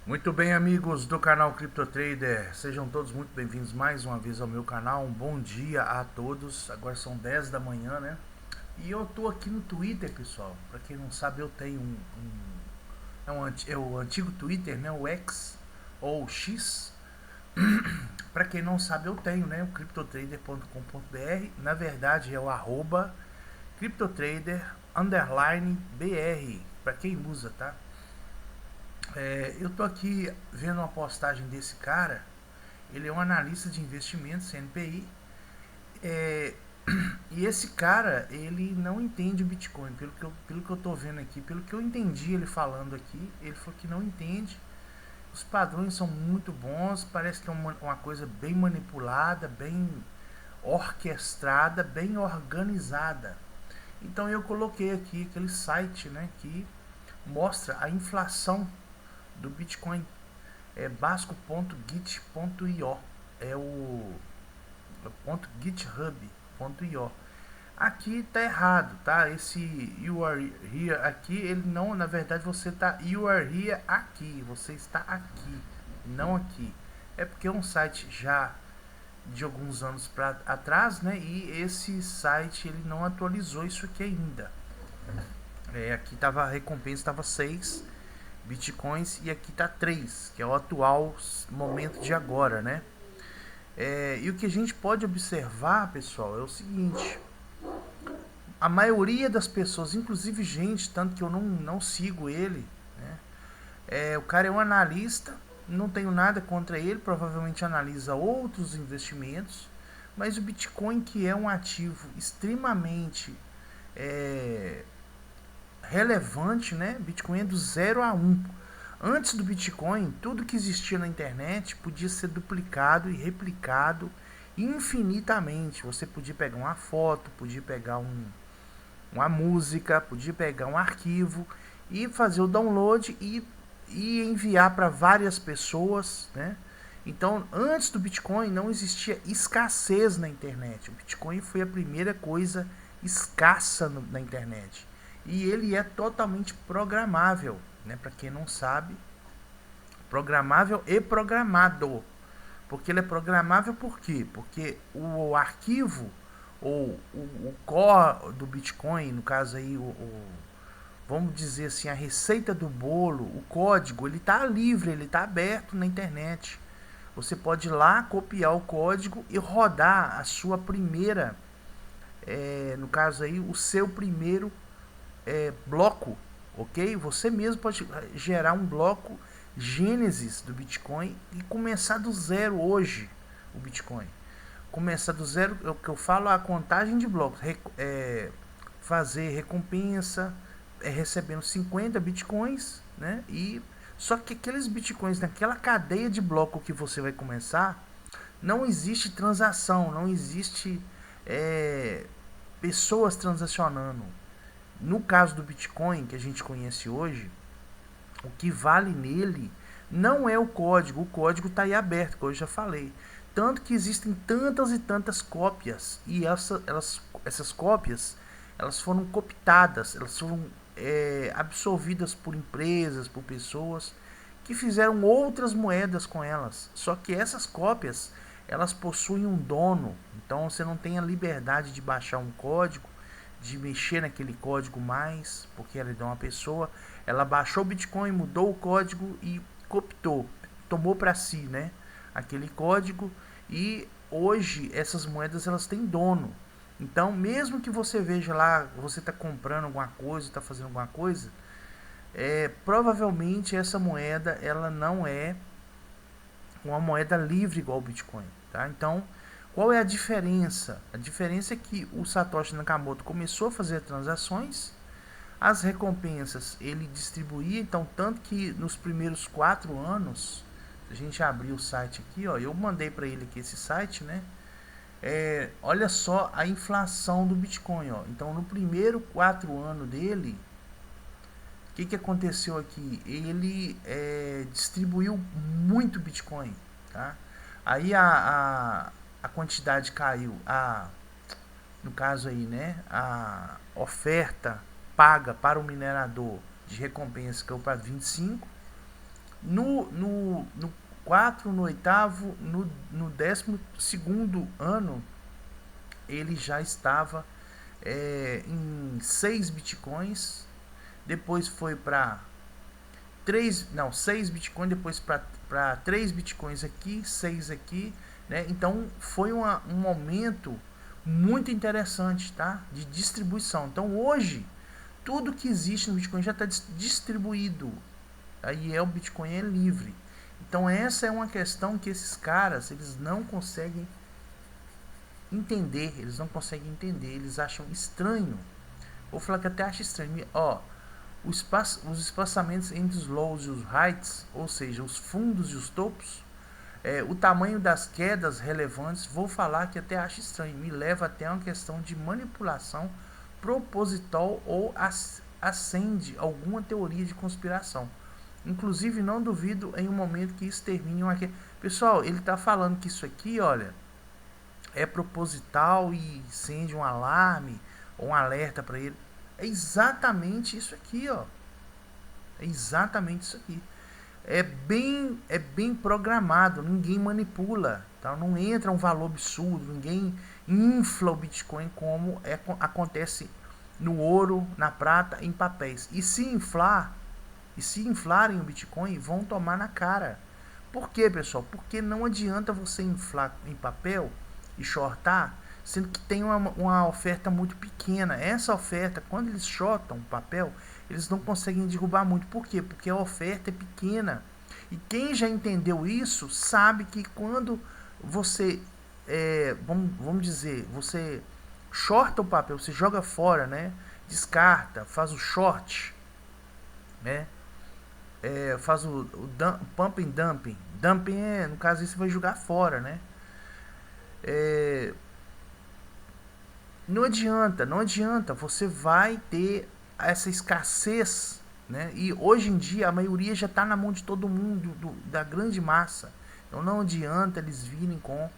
Muito bem, amigos do canal CryptoTrader, sejam todos muito bem-vindos mais uma vez ao meu canal. Um bom dia a todos. Agora são 10 da manhã, né? E eu tô aqui no Twitter, pessoal. Para quem não sabe, eu tenho é o antigo Twitter, né? O X ou X. Para quem não sabe, eu tenho, né? O CryptoTrader.com.br. Na verdade, é o arroba CryptoTrader_BR. Para quem usa, tá? Eu tô aqui vendo uma postagem desse cara. Ele é um analista de investimentos, CNPI. É, e esse cara, ele não entende o Bitcoin. Pelo que eu tô vendo aqui, pelo que eu entendi ele falando aqui, ele falou que não entende. Os padrões são muito bons, parece que é uma coisa bem manipulada, bem orquestrada, bem organizada. Então eu coloquei aqui aquele site, né, que mostra a inflação do Bitcoin. É basco.git.io. É o .github.io. Aqui tá errado, tá? Esse you are here aqui, ele não, na verdade você tá you are here aqui, você está aqui, não aqui. É porque é um site já de alguns anos para atrás, né? E esse site ele não atualizou isso aqui ainda. Aqui tava a recompensa tava 6 bitcoins e aqui tá 3, que é o atual momento de agora, né? E o que a gente pode observar, pessoal, é o seguinte: a maioria das pessoas, inclusive gente, tanto que eu não sigo ele, né? O cara é um analista, não tenho nada contra ele, provavelmente analisa outros investimentos, mas o Bitcoin, que é um ativo extremamente é, relevante, né? Bitcoin é do 0 a 1. Antes do Bitcoin, tudo que existia na internet podia ser duplicado e replicado infinitamente. Você podia pegar uma foto, podia pegar uma música, podia pegar um arquivo e fazer o download e enviar para várias pessoas, né? Então, antes do Bitcoin não existia escassez na internet. O Bitcoin foi a primeira coisa escassa na internet. E ele é totalmente programável, né? Para quem não sabe, programável e programado. Porque ele é programável por quê? Porque o arquivo ou o core do Bitcoin, no caso aí vamos dizer assim, a receita do bolo, o código, ele está livre, ele está aberto na internet. Você pode ir lá copiar o código e rodar a sua primeira, no caso aí, o seu primeiro bloco, ok? Você mesmo pode gerar um bloco Gênesis do Bitcoin e começar do zero hoje o Bitcoin. Começar do zero, é o que eu falo, a contagem de blocos, fazer recompensa, recebendo 50 bitcoins, né? E só que aqueles bitcoins naquela cadeia de bloco que você vai começar, não existe transação, não existe é, pessoas transacionando. No caso do Bitcoin que a gente conhece hoje, o que vale nele não é o código está aí aberto, como eu já falei. Tanto que existem tantas e tantas cópias, e essas cópias elas foram cooptadas, elas foram absorvidas por empresas, por pessoas que fizeram outras moedas com elas. Só que essas cópias elas possuem um dono, então você não tem a liberdade de baixar um código, de mexer naquele código mais, porque ela é de uma pessoa. Ela baixou o Bitcoin, mudou o código e cooptou, tomou para si, né, aquele código. E hoje essas moedas elas têm dono. Então, mesmo que você veja lá, você está comprando alguma coisa, está fazendo alguma coisa, provavelmente essa moeda ela não é uma moeda livre igual o Bitcoin, tá? Então, qual é a diferença? A diferença é que o Satoshi Nakamoto começou a fazer transações, as recompensas ele distribuía, então tanto que nos primeiros 4 anos, a gente abriu o site aqui, ó, eu mandei para ele aqui esse site, né? Olha só a inflação do Bitcoin, ó. Então no primeiro 4 anos dele, o que aconteceu aqui? Ele distribuiu muito Bitcoin, tá? Aí a quantidade caiu, no caso aí, né? A oferta paga para o minerador de recompensa caiu para 25, no 4, no oitavo, no 12º ano, ele já estava em 6 bitcoins, depois foi para 6 bitcoins, depois para 3 bitcoins aqui, 6 aqui, né? Então foi um aumento muito interessante, tá? De distribuição. Então hoje tudo que existe no Bitcoin já está distribuído. Aí o Bitcoin é livre. Então essa é uma questão que esses caras eles não conseguem entender, eles acham estranho. Vou falar que até acho estranho. Ó, os espaçamentos entre os lows e os heights, ou seja, os fundos e os topos, o tamanho das quedas relevantes, vou falar que até acho estranho, me leva até uma questão de manipulação proposital ou acende alguma teoria de conspiração. Inclusive, não duvido em um momento que isso termine uma... Pessoal, ele está falando que isso aqui, olha, é proposital e acende um alarme ou um alerta para ele. É exatamente isso aqui, ó. É exatamente isso aqui. É bem programado, ninguém manipula, tá? Não entra um valor absurdo, ninguém infla o Bitcoin como acontece no ouro, na prata, em papéis. E se inflarem o Bitcoin, vão tomar na cara. Por quê, pessoal? Porque não adianta você inflar em papel e shortar, sendo que tem uma oferta muito pequena. Essa oferta, quando eles shortam o papel, eles não conseguem derrubar muito. Por quê? Porque a oferta é pequena. E quem já entendeu isso, sabe que quando você, vamos dizer, você shorta o papel, você joga fora, né? Descarta, faz o short, né? Faz o pump and dumping. Dumping no caso, isso você vai jogar fora, né? Não adianta, você vai ter essa escassez, né? E hoje em dia a maioria já está na mão de todo mundo, da grande massa. Então não adianta eles virem com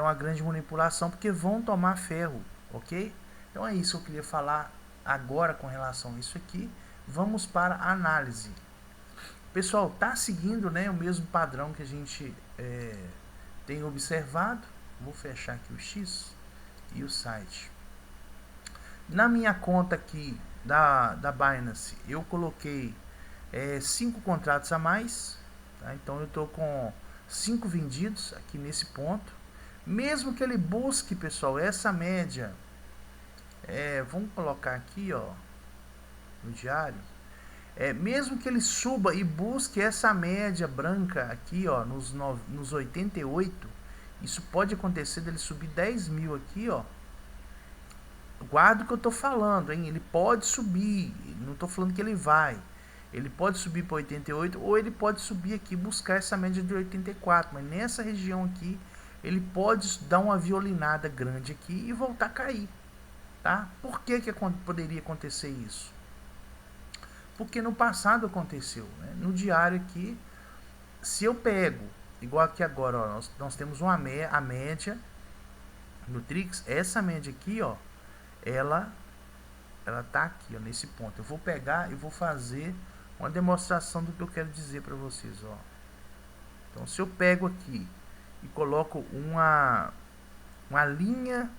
uma grande manipulação, porque vão tomar ferro, ok? Então é isso que eu queria falar agora com relação a isso aqui. Vamos para a análise. Pessoal, tá seguindo, né, o mesmo padrão que a gente tem observado. Vou fechar aqui o X e o site. Na minha conta aqui da Binance, eu coloquei 5 contratos a mais, tá? Então eu estou com 5 vendidos aqui nesse ponto. Mesmo que ele busque, pessoal, essa média, vamos colocar aqui, ó, no diário. Mesmo que ele suba e busque essa média branca aqui, ó, nos 88, isso pode acontecer dele subir 10 mil aqui, ó. Guarda o que eu tô falando, hein? Ele pode subir, não tô falando que ele vai. Ele pode subir para 88 ou ele pode subir aqui buscar essa média de 84, mas nessa região aqui ele pode dar uma violinada grande aqui e voltar a cair, tá? Por que poderia acontecer isso? Porque no passado aconteceu, né? No diário aqui, se eu pego, igual aqui agora, ó, nós temos a média no Trix, essa média aqui, ó, ela tá aqui, ó, nesse ponto. Eu vou pegar e vou fazer uma demonstração do que eu quero dizer para vocês, ó. Então, se eu pego aqui e coloco uma linha,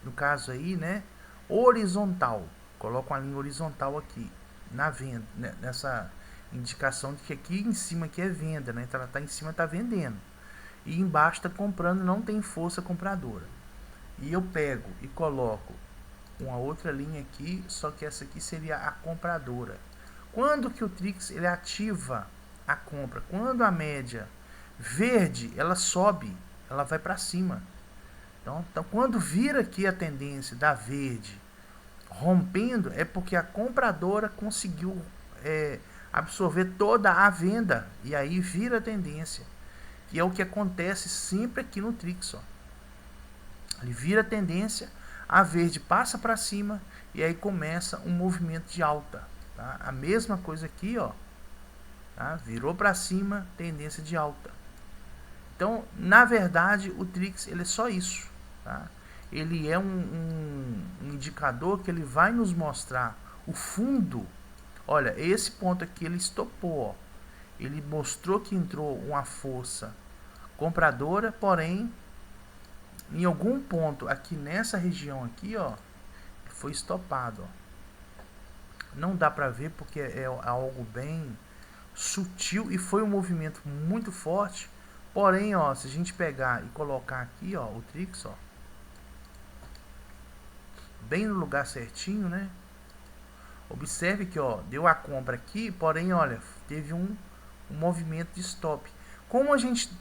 no caso aí, né, horizontal, coloco uma linha horizontal aqui na venda, né, nessa indicação de que aqui em cima aqui é venda, né? Então ela tá em cima, tá vendendo, e embaixo tá comprando, não tem força compradora. E eu pego e coloco uma outra linha aqui, só que essa aqui seria a compradora. Quando que o Trix ele ativa a compra? Quando a média verde ela sobe, ela vai para cima. Então quando vira aqui a tendência da verde rompendo, é porque a compradora conseguiu absorver toda a venda, e aí vira a tendência, que é o que acontece sempre aqui no Trix, ó. Ele vira a tendência, a verde passa para cima e aí começa um movimento de alta, tá? A mesma coisa aqui, ó, tá? Virou para cima, tendência de alta. Então, na verdade, o Trix ele é só isso, tá? Ele é um indicador que ele vai nos mostrar o fundo. Olha, esse ponto aqui ele estopou, ó. ele mostrou que entrou uma força compradora, porém em algum ponto aqui nessa região aqui, ó, foi estopado, ó. Não dá pra ver porque é algo bem sutil e foi um movimento muito forte. Porém, ó, se a gente pegar e colocar aqui, ó, o Trix, ó, bem no lugar certinho, né? Observe que, ó, deu a compra aqui, porém, olha, teve um movimento de stop. Como a gente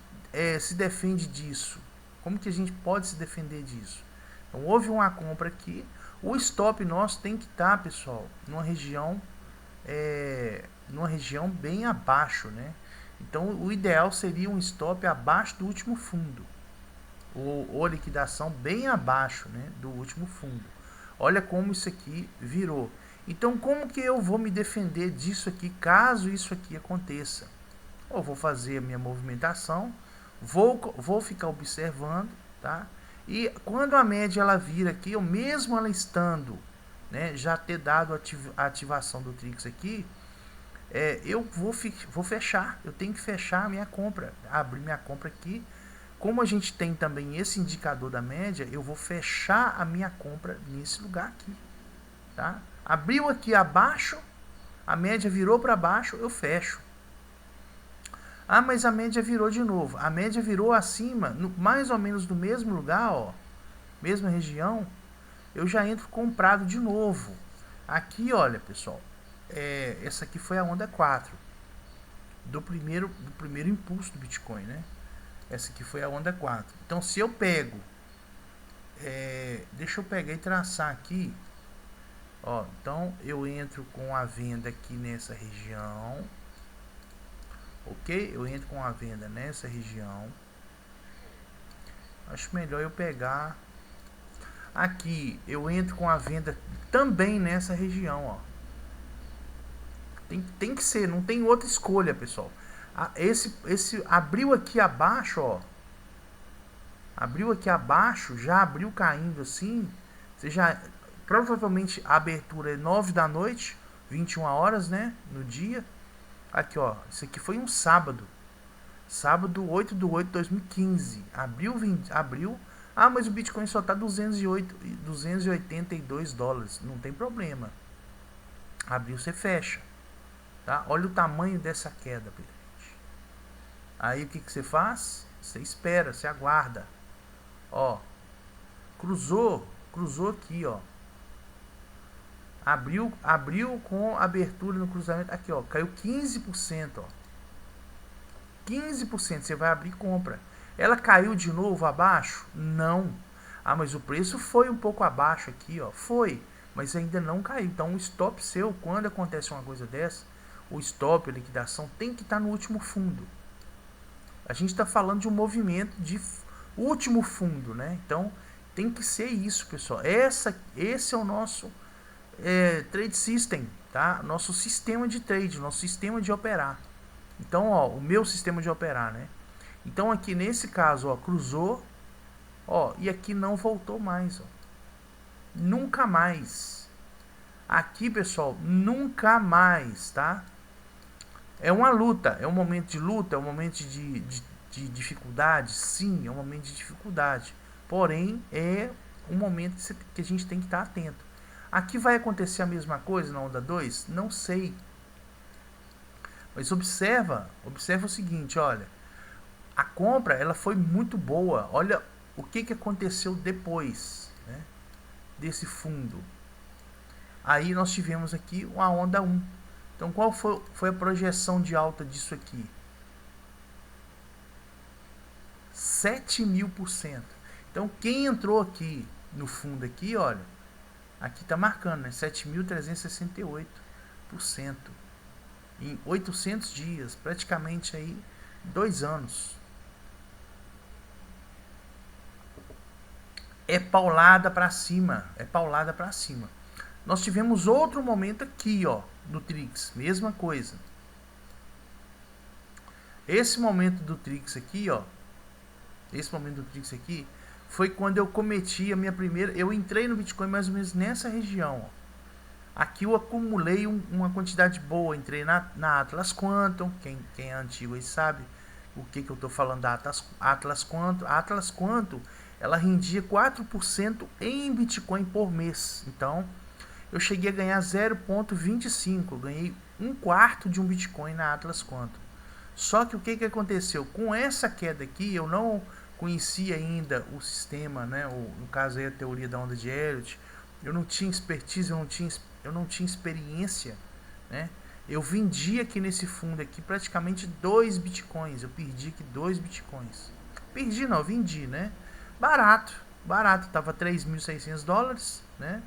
se defende disso? Como que a gente pode se defender disso? Então, houve uma compra aqui. O stop nosso tem que estar, pessoal, numa região bem abaixo, né? Então, o ideal seria um stop abaixo do último fundo, ou liquidação bem abaixo, né, do último fundo. Olha como isso aqui virou. Então, como que eu vou me defender disso aqui, caso isso aqui aconteça? Eu vou fazer a minha movimentação, vou ficar observando, tá? E quando a média ela vira aqui, ou mesmo ela estando, né, já ter dado a ativação do Trix aqui, eu vou fechar, eu tenho que fechar a minha compra, abrir minha compra aqui. Como a gente tem também esse indicador da média, eu vou fechar a minha compra nesse lugar aqui, tá? Abriu aqui abaixo, a média virou para baixo, eu fecho. Ah, mas a média virou de novo. A média virou acima, mais ou menos no mesmo lugar, ó, mesma região, eu já entro comprado de novo. Aqui, olha, pessoal, essa aqui foi a onda 4 do primeiro impulso do Bitcoin, né? Essa aqui foi a onda 4. Então, se eu pego, deixa eu pegar e traçar aqui, ó. Então, eu entro com a venda aqui nessa região, ok? Eu entro com a venda nessa região. Acho melhor eu pegar aqui. Eu entro com a venda também nessa região, ó. Tem que ser, não tem outra escolha, pessoal. Esse abriu aqui abaixo, ó. Abriu aqui abaixo, já abriu caindo assim. Você já, provavelmente a abertura é 9 da noite, 21 horas, né? No dia. Aqui, ó. Isso aqui foi um sábado. Sábado 8/8/2015. Abriu. Ah, mas o Bitcoin só tá 282 dólares. Não tem problema. Abriu, você fecha. Tá? Olha o tamanho dessa queda, gente. Aí o que você faz? Você espera, você aguarda. Ó, cruzou aqui, ó. Abriu com abertura no cruzamento. Aqui, ó, caiu 15%, ó. 15%, você vai abrir e compra. Ela caiu de novo abaixo? Não. Ah, mas o preço foi um pouco abaixo aqui, ó. Foi, mas ainda não caiu. Então o stop seu, quando acontece uma coisa dessa, o stop, a liquidação, tem que estar no último fundo. A gente está falando de um movimento de último fundo, né? Então tem que ser isso, pessoal. Esse é o nosso trade system, tá? Nosso sistema de trade, nosso sistema de operar. Então, ó, o meu sistema de operar, né? Então aqui nesse caso, ó, cruzou, ó, e aqui não voltou mais, ó. Nunca mais. Aqui, pessoal, nunca mais, tá? É uma luta, é um momento de luta, é um momento de dificuldade, sim, é um momento de dificuldade. Porém, é um momento que a gente tem que estar atento. Aqui vai acontecer a mesma coisa na onda 2? Não sei. Mas observa o seguinte, olha. A compra, ela foi muito boa. Olha o que aconteceu depois, né, desse fundo. Aí nós tivemos aqui uma onda 1. Então, qual foi a projeção de alta disso aqui? 7.000%. Então, quem entrou aqui no fundo aqui, olha, aqui está marcando, né? 7.368%. Em 800 dias, praticamente aí 2 anos. É paulada para cima, Nós tivemos outro momento aqui, ó, no Trix, mesma coisa. Esse momento do Trix aqui, ó, foi quando eu cometi a minha primeira, eu entrei no Bitcoin mais ou menos nessa região, ó. Aqui eu acumulei uma quantidade boa, entrei na Atlas Quantum, quem é antigo aí sabe o que eu estou falando da Atlas Quantum. A Atlas Quantum, ela rendia 4% em Bitcoin por mês, então eu cheguei a ganhar 0,25, eu ganhei um quarto de um Bitcoin na Atlas Quantum. Só que o que aconteceu? Com essa queda aqui, eu não conhecia ainda o sistema, né? No caso aí a teoria da onda de Elliott, eu não tinha expertise, eu não tinha experiência, né? Eu vendi aqui nesse fundo aqui praticamente 2 bitcoins. Eu perdi aqui 2 bitcoins. Perdi não, vendi, né? Barato, barato, tava $3.600, né?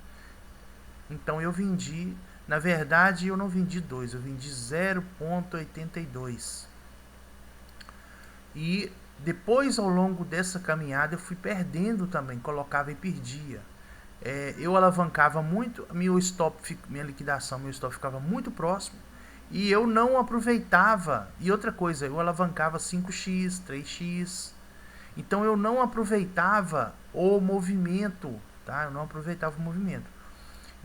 Então eu vendi, na verdade eu não vendi 2, eu vendi 0,82. E depois, ao longo dessa caminhada, eu fui perdendo também, colocava e perdia. Eu alavancava muito, minha liquidação, meu stop ficava muito próximo e eu não aproveitava. E outra coisa, eu alavancava 5x, 3x. Então eu não aproveitava o movimento, tá? Eu não aproveitava o movimento.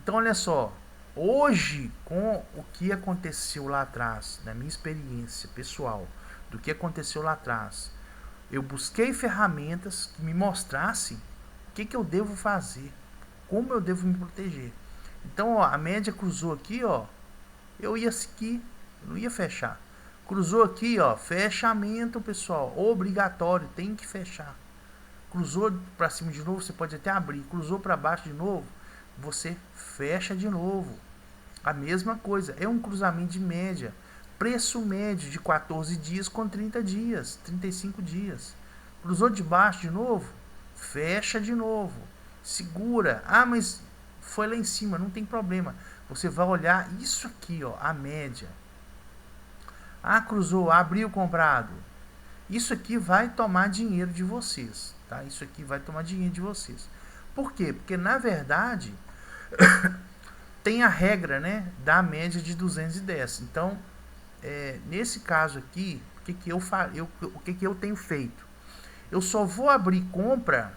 Então olha só, hoje com o que aconteceu lá atrás, na minha experiência pessoal, do que aconteceu lá atrás, eu busquei ferramentas que me mostrassem o que eu devo fazer, como eu devo me proteger. Então, ó, a média cruzou aqui, ó, eu ia seguir, eu não ia fechar. Cruzou aqui, ó, fechamento, pessoal, obrigatório, tem que fechar. Cruzou para cima de novo, você pode até abrir. Cruzou para baixo de novo, você fecha de novo. A mesma coisa, é um cruzamento de média. Preço médio de 14 dias com 30 dias, 35 dias. Cruzou de baixo de novo, fecha de novo. Segura. Ah, mas foi lá em cima, não tem problema. Você vai olhar isso aqui, ó, a média. Ah, cruzou, abriu comprado. Isso aqui vai tomar dinheiro de vocês, tá? Isso aqui vai tomar dinheiro de vocês. Por quê? Porque na verdade tem a regra, né, da média de 210. Então, nesse caso aqui, o que eu tenho feito? Eu só vou abrir compra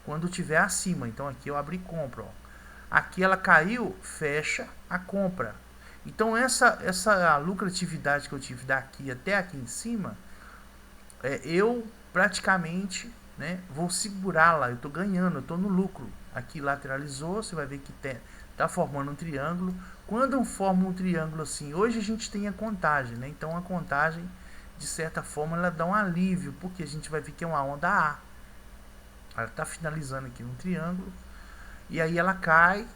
quando tiver acima. Então aqui eu abri compra, ó. Aqui ela caiu, fecha a compra. Então essa lucratividade que eu tive daqui até aqui em cima, eu praticamente, né, vou segurar lá. Eu estou ganhando, eu estou no lucro. Aqui lateralizou, você vai ver que tá formando um triângulo. Quando forma um triângulo assim, hoje a gente tem a contagem, né? Então a contagem, de certa forma, ela dá um alívio, porque a gente vai ver que é uma onda A. Ela está finalizando aqui um triângulo e aí ela cai,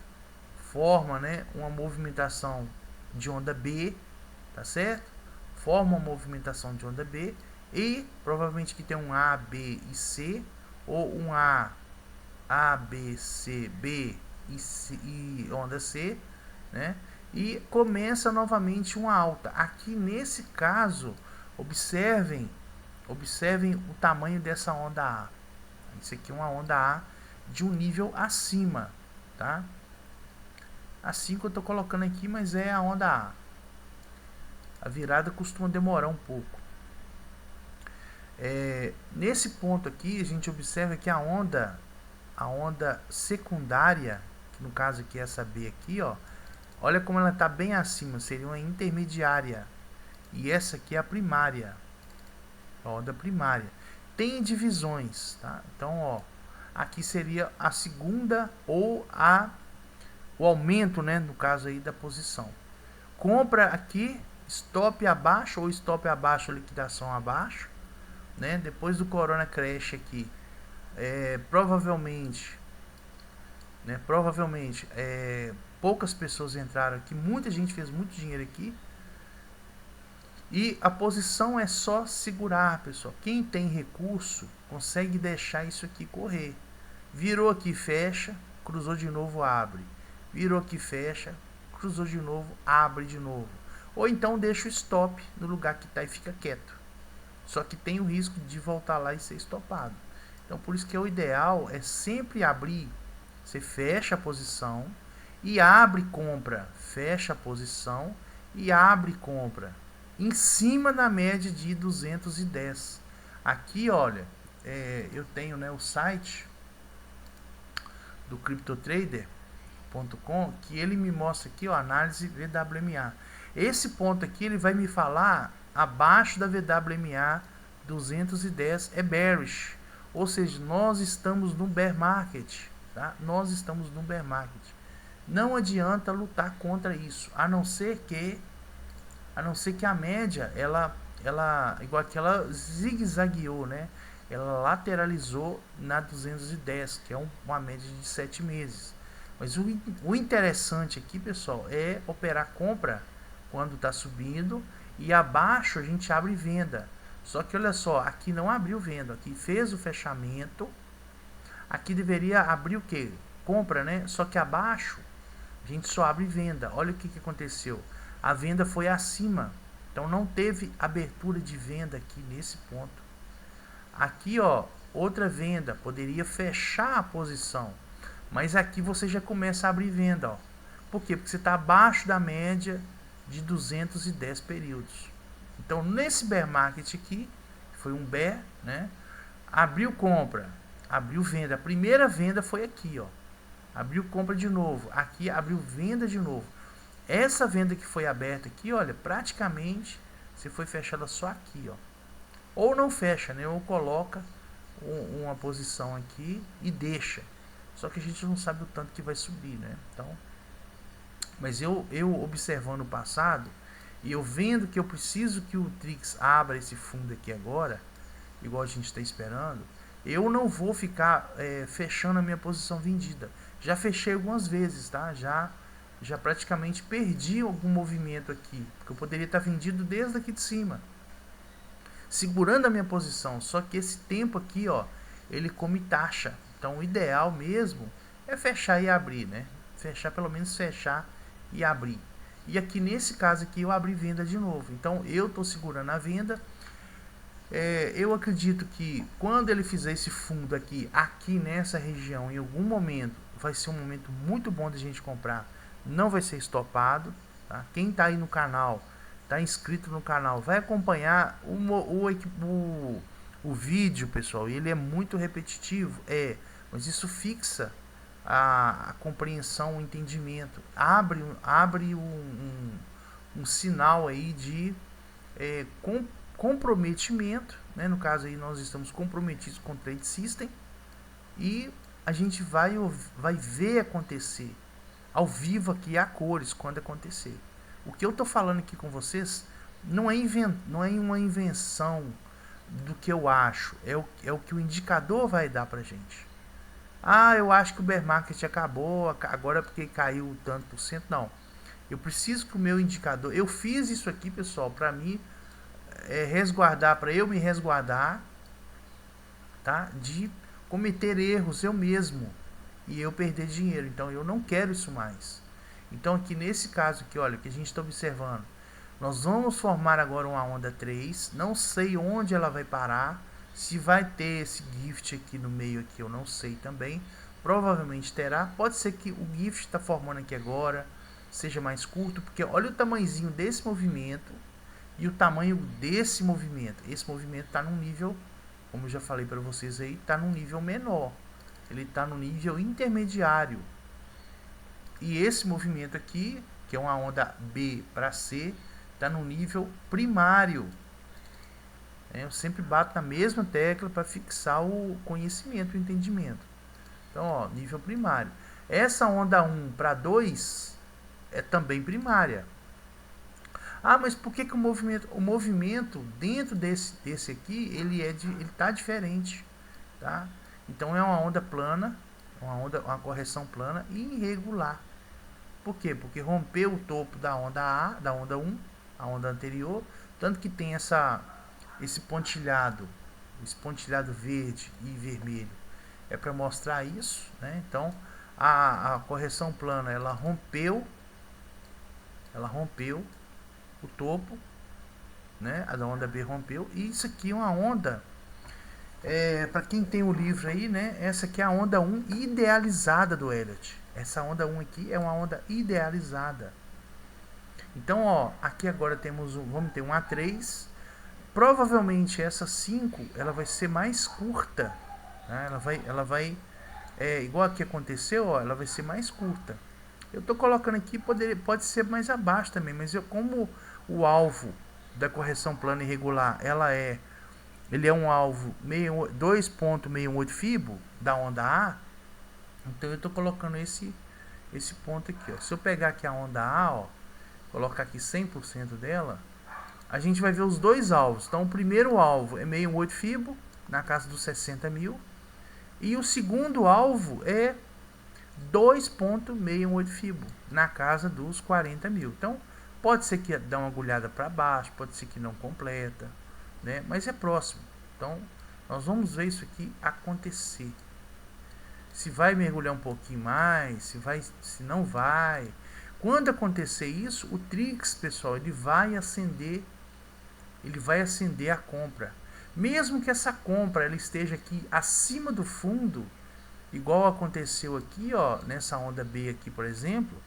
forma, né, uma movimentação de onda B, tá certo? Forma uma movimentação de onda B e provavelmente que tem um A, B e C, ou um A, B, C, B e, C, e onda C, né? E começa novamente uma alta. Aqui nesse caso, observem o tamanho dessa onda A. Isso aqui é uma onda A de um nível acima, tá? Assim que eu estou colocando aqui, mas é a onda A. A virada costuma demorar um pouco. Nesse ponto aqui, a gente observa que a onda secundária, que no caso aqui é essa B aqui, ó, olha como ela está bem acima, seria uma intermediária. E essa aqui é a primária, a onda primária. Tem divisões, tá? Então, ó, aqui seria a segunda ou o aumento, né, no caso aí da posição. Compra aqui, stop abaixo ou stop abaixo, liquidação abaixo, né? Depois do Corona Crash aqui, provavelmente poucas pessoas entraram aqui, muita gente fez muito dinheiro aqui. E a posição é só segurar, pessoal. Quem tem recurso consegue deixar isso aqui correr. Virou aqui, fecha, cruzou de novo, abre. Virou aqui, fecha, cruzou de novo, abre de novo. Ou então deixa o stop no lugar que está e fica quieto. Só que tem o risco de voltar lá e ser estopado. Então por isso que o ideal é sempre abrir. Você fecha a posição e abre compra. Fecha a posição e abre compra. Em cima da média de 210. Aqui, olha, eu tenho, né, o site do CryptoTrader.com.br, elliott.com, que ele me mostra aqui, ó, análise VWMA. Esse ponto aqui ele vai me falar abaixo da VWMA 210 é bearish, ou seja, nós estamos no bear market, tá? Nós estamos no bear market. Não adianta lutar contra isso, a não ser que a média ela igual que ela zigue-zagueou, né? Ela lateralizou na 210, que é uma média de 7 meses. Mas o interessante aqui, pessoal, é operar compra quando está subindo e abaixo a gente abre venda. Só que olha só, aqui não abriu venda, aqui fez o fechamento. Aqui deveria abrir o que? Compra, né? Só que abaixo a gente só abre venda. Olha o que aconteceu. A venda foi acima, então não teve abertura de venda aqui nesse ponto. Aqui, ó, outra venda, poderia fechar a posição, mas aqui você já começa a abrir venda, ó. Por quê? Porque você está abaixo da média de 210 períodos. Então, nesse bear market aqui, foi um bear, né? Abriu compra, abriu venda. A primeira venda foi aqui, ó. Abriu compra de novo. Aqui abriu venda de novo. Essa venda que foi aberta aqui, olha, praticamente você foi fechada só aqui, ó. Ou não fecha, né? Ou coloca uma posição aqui e deixa. Só que a gente não sabe o tanto que vai subir, né? Então, mas eu observando o passado e eu vendo que eu preciso que o Trix abra esse fundo aqui agora, igual a gente está esperando, eu não vou ficar fechando a minha posição vendida. Já fechei algumas vezes, tá? Já praticamente perdi algum movimento aqui, porque eu poderia estar vendido desde aqui de cima, segurando a minha posição. Só que esse tempo aqui, ó, ele come taxa. Então o ideal mesmo é fechar e abrir, né? Fechar, pelo menos fechar e abrir. E aqui nesse caso aqui eu abri venda de novo. Então eu tô segurando a venda. Eu acredito que quando ele fizer esse fundo aqui nessa região, em algum momento, vai ser um momento muito bom de a gente comprar. Não vai ser estopado, tá? Quem tá aí no canal, tá inscrito no canal, vai acompanhar o vídeo, pessoal. Ele é muito repetitivo, mas isso fixa a compreensão, o entendimento, abre um sinal aí de comprometimento, né? No caso aí nós estamos comprometidos com o Trade System e a gente vai ver acontecer ao vivo aqui a cores quando acontecer. O que eu tô falando aqui com vocês não é uma invenção do que eu acho, é o que o indicador vai dar pra gente. Eu acho que o bear market acabou agora porque caiu tanto por cento. Não, eu preciso que o meu indicador, eu fiz isso aqui, pessoal, para mim resguardar, para eu me resguardar, tá, de cometer erros eu mesmo e eu perder dinheiro. Então eu não quero isso mais. Então aqui nesse caso aqui, olha, que a gente está observando, nós vamos formar agora uma onda 3, não sei onde ela vai parar, se vai ter esse gift aqui no meio aqui, eu não sei também, provavelmente terá, pode ser que o gift está formando aqui agora seja mais curto, porque olha o tamanhozinho desse movimento e o tamanho desse movimento. Esse movimento está num nível, como eu já falei para vocês aí, está num nível menor, ele está no nível intermediário. E esse movimento aqui, que é uma onda B para C, está no nível primário. Eu sempre bato na mesma tecla para fixar o conhecimento, o entendimento. Então, ó, nível primário. Essa onda 1 para 2 é também primária. Mas por que o movimento dentro desse aqui, ele está diferente, tá? Então é uma onda plana, uma correção plana e irregular. Por quê? Porque rompeu o topo da onda A, da onda 1, a onda anterior, tanto que tem esse pontilhado verde e vermelho. É para mostrar isso, né? Então a correção plana, ela rompeu o topo, né? A da onda B rompeu, e isso aqui é uma onda, para quem tem o livro aí, né? Essa aqui é a onda 1 idealizada do Elliott. Essa onda 1 aqui é uma onda idealizada. Então, ó, aqui agora vamos ter um A3. Provavelmente essa 5, ela vai ser mais curta, né? Ela vai igual aqui aconteceu, ó, ela vai ser mais curta. Eu estou colocando aqui, pode ser mais abaixo também, mas como o alvo da correção plana irregular, ele é um alvo 2.618 fibo da onda A, então eu estou colocando esse ponto aqui, ó. Se eu pegar aqui a onda A, ó, colocar aqui 100% dela, a gente vai ver os dois alvos. Então o primeiro alvo é 618 fibo, na casa dos 60 mil, e o segundo alvo é 2.618 fibo, na casa dos 40 mil. Então pode ser que dê uma agulhada para baixo, pode ser que não completa, né? Mas é próximo. Então nós vamos ver isso aqui acontecer. Se vai mergulhar um pouquinho mais, se não vai. Quando acontecer isso, o Trix, pessoal, ele vai acender a compra. Mesmo que essa compra ela esteja aqui acima do fundo, igual aconteceu aqui, ó, nessa onda B aqui, por exemplo,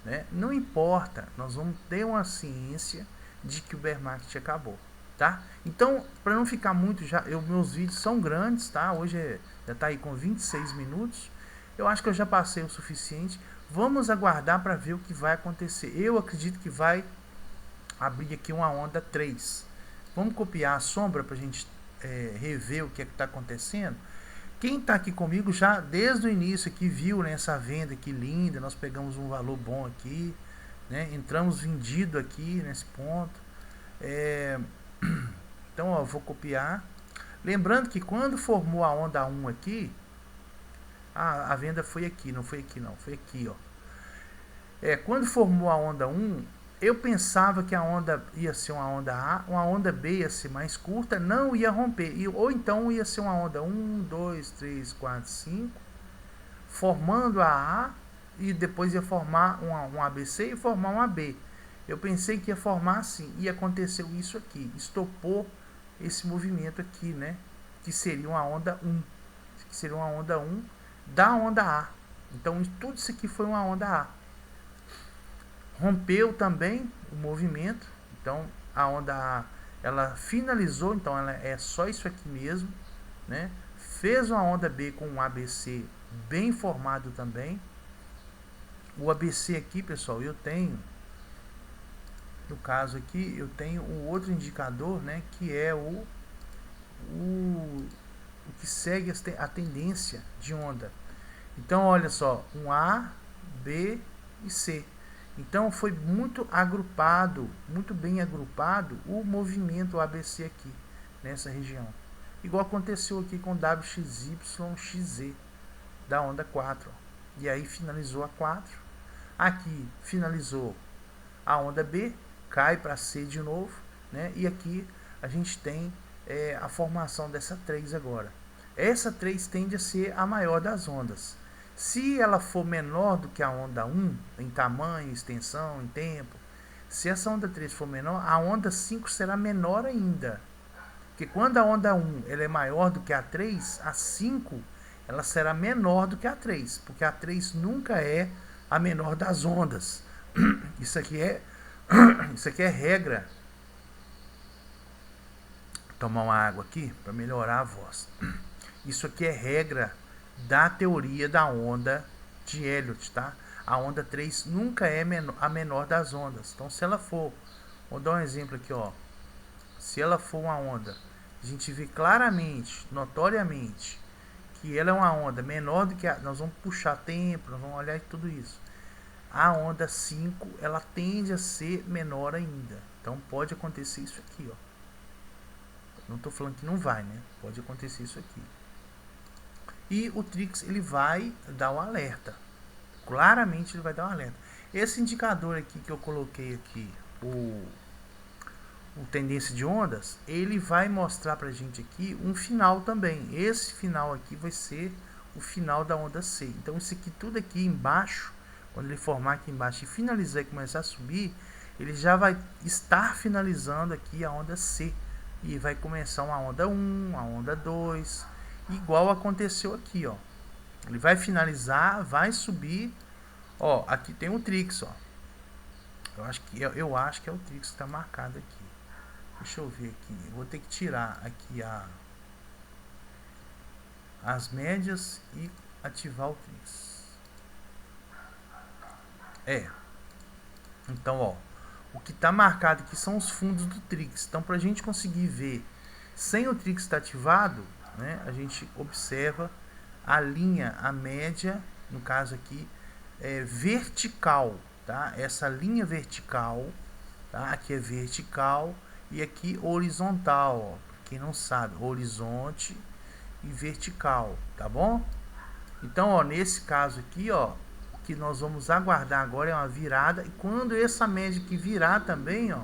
né? Não importa, nós vamos ter uma ciência de que o bear market acabou, tá? Então, para não ficar muito, meus vídeos são grandes, tá? Hoje já tá aí com 26 minutos. Eu acho que eu já passei o suficiente. Vamos aguardar para ver o que vai acontecer. Eu acredito que vai abrir aqui uma onda 3. Vamos copiar a sombra para a gente rever o que é que está acontecendo. Quem está aqui comigo já desde o início aqui viu, né, essa venda aqui linda, nós pegamos um valor bom aqui, né, entramos vendido aqui nesse ponto. Então, ó, vou copiar. Lembrando que quando formou a onda 1 aqui, a venda foi aqui, não foi aqui não, foi aqui, ó. Quando formou a onda 1, eu pensava que a onda ia ser uma onda A, uma onda B ia ser mais curta, não ia romper, ou então ia ser uma onda 1, 2, 3, 4, 5, formando a A, e depois ia formar um ABC e formar um AB. Eu pensei que ia formar assim, e aconteceu isso aqui, estopou esse movimento aqui, né, que seria uma onda 1, que seria uma onda 1 da onda A. Então tudo isso aqui foi uma onda A. Rompeu também o movimento, então a onda A, ela finalizou, então ela é só isso aqui mesmo, né? Fez uma onda B com um ABC bem formado também. O ABC aqui, pessoal, eu tenho, no caso aqui, eu tenho um outro indicador, né, que é o que segue a tendência de onda. Então, olha só, um A, B e C. Então foi muito agrupado, muito bem agrupado o movimento ABC aqui, nessa região. Igual aconteceu aqui com WXYXZ da onda 4. Ó. E aí finalizou a 4. Aqui finalizou a onda B, cai para C de novo, né? E aqui a gente tem a formação dessa 3 agora. Essa 3 tende a ser a maior das ondas. Se ela for menor do que a onda 1, em tamanho, extensão, em tempo, se essa onda 3 for menor, a onda 5 será menor ainda. Porque quando a onda 1 ela é maior do que a 3, a 5 ela será menor do que a 3, porque a 3 nunca é a menor das ondas. Isso aqui é regra. Vou tomar uma água aqui para melhorar a voz. Isso aqui é regra da teoria da onda de Elliott, tá? A onda 3 nunca é a menor das ondas. Então, se ela for, vou dar um exemplo aqui, ó. Se ela for uma onda, a gente vê claramente, notoriamente, que ela é uma onda menor do que a... Nós vamos puxar tempo, nós vamos olhar tudo isso. A onda 5, ela tende a ser menor ainda. Então, pode acontecer isso aqui, ó. Não estou falando que não vai, né? Pode acontecer isso aqui. E o Trix ele vai dar um alerta. Claramente ele vai dar um alerta. Esse indicador aqui que eu coloquei aqui, o tendência de ondas, ele vai mostrar pra gente aqui um final também. Esse final aqui vai ser o final da onda C. Então isso aqui tudo aqui embaixo, quando ele formar aqui embaixo e finalizar e começar a subir, ele já vai estar finalizando aqui a onda C. E vai começar uma onda 1, uma onda 2, igual aconteceu aqui, ó. Ele vai finalizar, vai subir. Ó, aqui tem o Trix, ó. Eu acho que é o Trix que está marcado aqui. Deixa eu ver aqui. Eu vou ter que tirar aqui as médias e ativar o Trix. Então, ó, o que está marcado aqui são os fundos do Trix. Então, para a gente conseguir ver sem o Trix estar ativado, né, a gente observa a linha, a média, no caso aqui, vertical, tá? Essa linha vertical, tá? Aqui é vertical e aqui horizontal, ó. Quem não sabe, horizonte e vertical, tá bom? Então, ó, nesse caso aqui, ó, o que nós vamos aguardar agora é uma virada, e quando essa média que virar também, ó,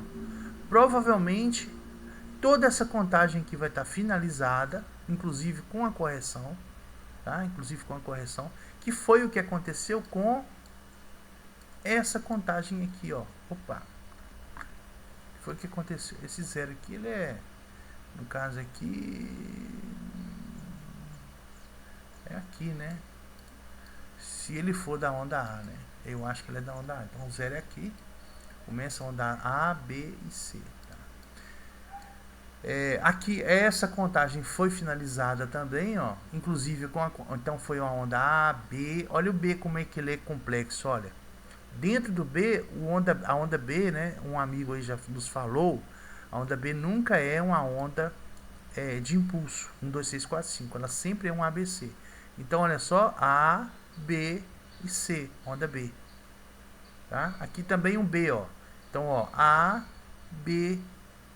provavelmente toda essa contagem aqui vai estar finalizada, inclusive com a correção, tá? Inclusive com a correção, que foi o que aconteceu com essa contagem aqui, ó. Opa. Foi o que aconteceu. Esse zero aqui, ele é, no caso aqui, é aqui, né? Se ele for da onda A, né? Eu acho que ele é da onda A. Então o zero é aqui. Começa a onda A, B e C. Aqui essa contagem foi finalizada também, ó, inclusive então foi uma onda A, B. Olha o B como é que ele é complexo, olha. Dentro do B, a onda B, né, um amigo aí já nos falou, a onda B nunca é uma onda de impulso, 1, 2, 3, 4, 5, ela sempre é um ABC. Então olha só, A, B e C, onda B. Tá? Aqui também um B, ó. Então, ó, A, B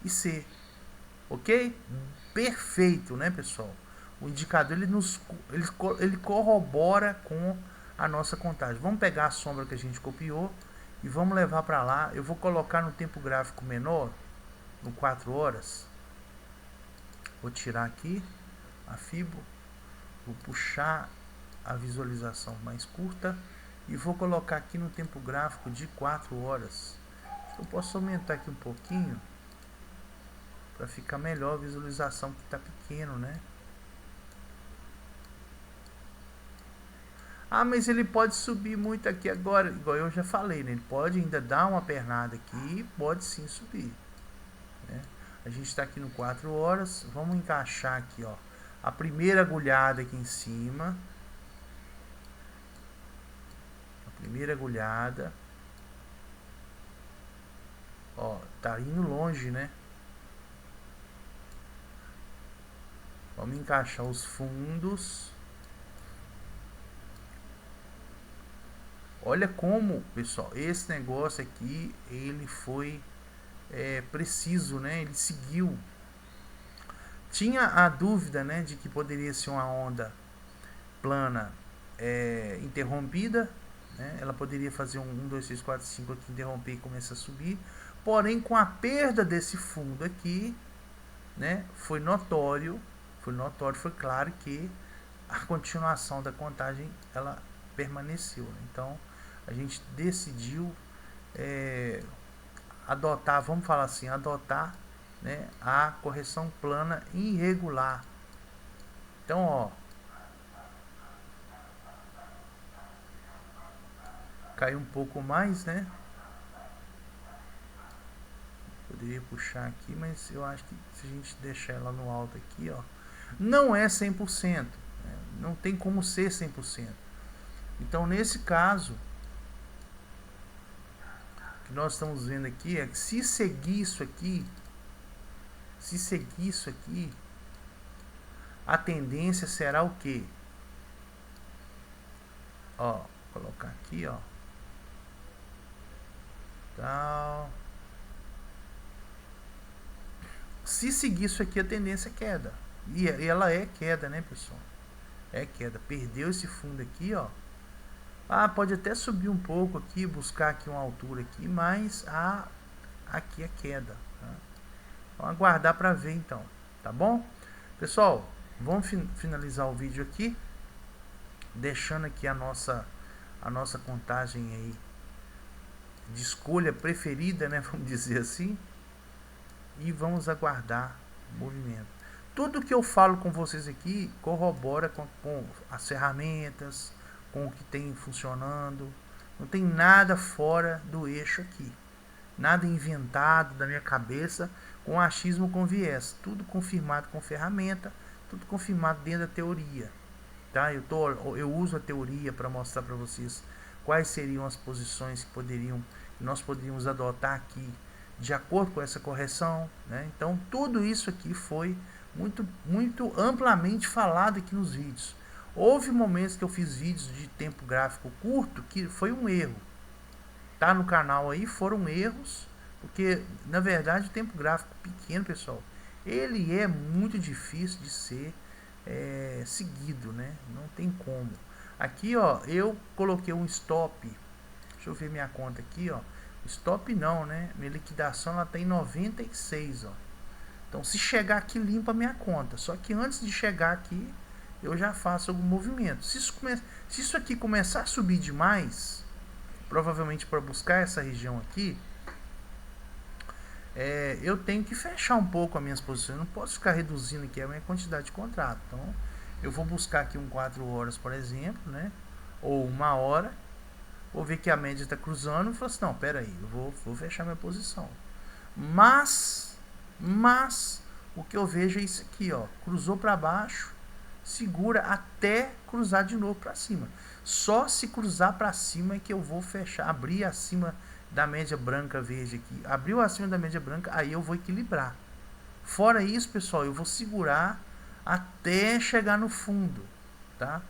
e C. Ok? Perfeito, né, pessoal? O indicador ele corrobora com a nossa contagem. Vamos pegar a sombra que a gente copiou e vamos levar para lá. Eu vou colocar no tempo gráfico menor, no 4 horas. Vou tirar aqui a Fibo, vou puxar a visualização mais curta e vou colocar aqui no tempo gráfico de 4 horas. Eu posso aumentar aqui um pouquinho para ficar melhor a visualização, que está pequeno, né? Ah, mas ele pode subir muito aqui agora, igual eu já falei, né? Ele pode ainda dar uma pernada aqui e pode sim subir, né? A gente está aqui no 4 horas, vamos encaixar aqui, ó, a primeira agulhada aqui em cima. A primeira agulhada. Ó, tá indo longe, né? Vamos encaixar os fundos. Olha como, pessoal, esse negócio aqui, ele foi preciso, né? Ele seguiu. Tinha a dúvida, né, de que poderia ser uma onda plana interrompida, né? Ela poderia fazer um 1, 2, 3, 4, 5 aqui, interromper e começar a subir. Porém, com a perda desse fundo aqui, né, foi notório, foi claro que a continuação da contagem ela permaneceu. Então a gente decidiu adotar, vamos falar assim, adotar, né, a correção plana irregular. Então, ó, caiu um pouco mais, né? Poderia puxar aqui, mas eu acho que se a gente deixar ela no alto aqui, ó, não é 100%, né? Não tem como ser 100%. Então, nesse caso, o que nós estamos vendo aqui é que se seguir isso aqui, a tendência será o quê? Ó, vou colocar aqui, ó. Tal. Se seguir isso aqui, a tendência é queda. E ela é queda, né, pessoal? É queda. Perdeu esse fundo aqui, ó. Ah, pode até subir um pouco aqui, buscar aqui uma altura aqui, mas aqui é queda. Tá? Vamos aguardar para ver então, tá bom? Pessoal, vamos finalizar o vídeo aqui, deixando aqui a nossa contagem aí de escolha preferida, né, vamos dizer assim, e vamos aguardar o movimento. Tudo que eu falo com vocês aqui corrobora com as ferramentas, com o que tem funcionando. Não tem nada fora do eixo aqui. Nada inventado da minha cabeça com achismo com viés. Tudo confirmado com ferramenta, tudo confirmado dentro da teoria. Tá? Eu uso a teoria para mostrar para vocês quais seriam as posições que nós poderíamos adotar aqui de acordo com essa correção, né? Então tudo isso aqui foi muito amplamente falado aqui nos vídeos. Houve momentos que eu fiz vídeos de tempo gráfico curto que foi um erro. Tá no canal aí, foram erros, porque na verdade o tempo gráfico pequeno, pessoal, ele é muito difícil de ser seguido, né? Não tem como. Aqui, ó, eu coloquei um stop. Deixa eu ver minha conta aqui, ó. Stop não, né? Minha liquidação ela tem 96, ó. Então se chegar aqui limpa minha conta. Só que antes de chegar aqui, eu já faço algum movimento. Se isso aqui começar a subir demais, provavelmente para buscar essa região aqui, eu tenho que fechar um pouco as minhas posições. Eu não posso ficar reduzindo aqui a minha quantidade de contrato. Então eu vou buscar aqui um 4 horas, por exemplo, né? Ou 1 hora. Vou ver que a média está cruzando e falo assim, não, pera aí, eu vou fechar minha posição. Mas o que eu vejo é isso aqui, ó, cruzou para baixo, segura até cruzar de novo para cima. Só se cruzar para cima é que eu vou fechar, abrir acima da média branca verde aqui. Abriu acima da média branca, aí eu vou equilibrar. Fora isso, pessoal, eu vou segurar até chegar no fundo, tá?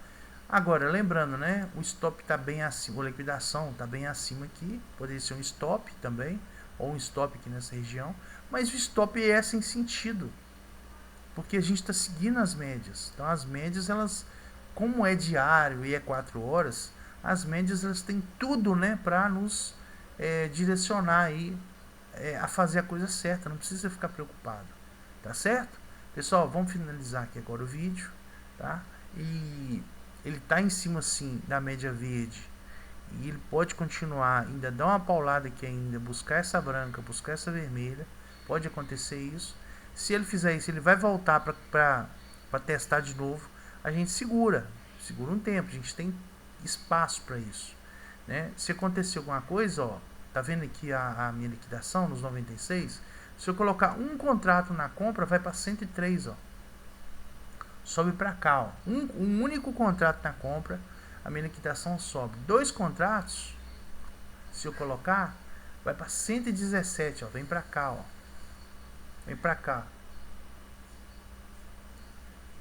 Agora, lembrando, né, o stop está bem acima, a liquidação está bem acima aqui, poderia ser um stop também, ou um stop aqui nessa região, mas o stop é sem sentido, porque a gente está seguindo as médias. Então as médias, elas, como é diário e é 4 horas, as médias elas têm tudo, né, para nos direcionar aí a fazer a coisa certa, não precisa ficar preocupado, tá certo? Pessoal, vamos finalizar aqui agora o vídeo, tá? E ele está em cima assim da média verde e ele pode continuar, ainda dar uma paulada aqui ainda, buscar essa branca, buscar essa vermelha, pode acontecer isso. Se ele fizer isso, ele vai voltar para testar de novo. A gente segura um tempo, a gente tem espaço para isso, né? Se acontecer alguma coisa, ó, tá vendo aqui a minha liquidação nos 96? Se eu colocar um contrato na compra, vai para 103, ó. Sobe para cá, ó. Um único contrato na compra, a minha liquidação sobe. 2 contratos, se eu colocar, vai para 117, ó. Vem para cá, ó. Vem para cá.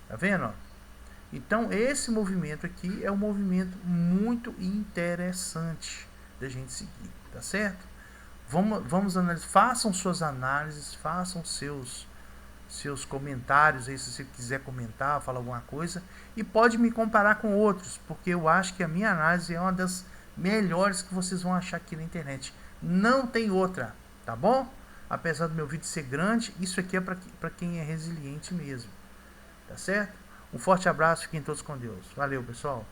Tá vendo, ó? Então esse movimento aqui é um movimento muito interessante da gente seguir, tá certo? Vamos analisar, façam suas análises, façam seus comentários aí, se você quiser comentar, falar alguma coisa, e pode me comparar com outros, porque eu acho que a minha análise é uma das melhores que vocês vão achar aqui na internet. Não tem outra, tá bom? Apesar do meu vídeo ser grande, isso aqui é para quem é resiliente mesmo, tá certo? Um forte abraço, fiquem todos com Deus. Valeu, pessoal.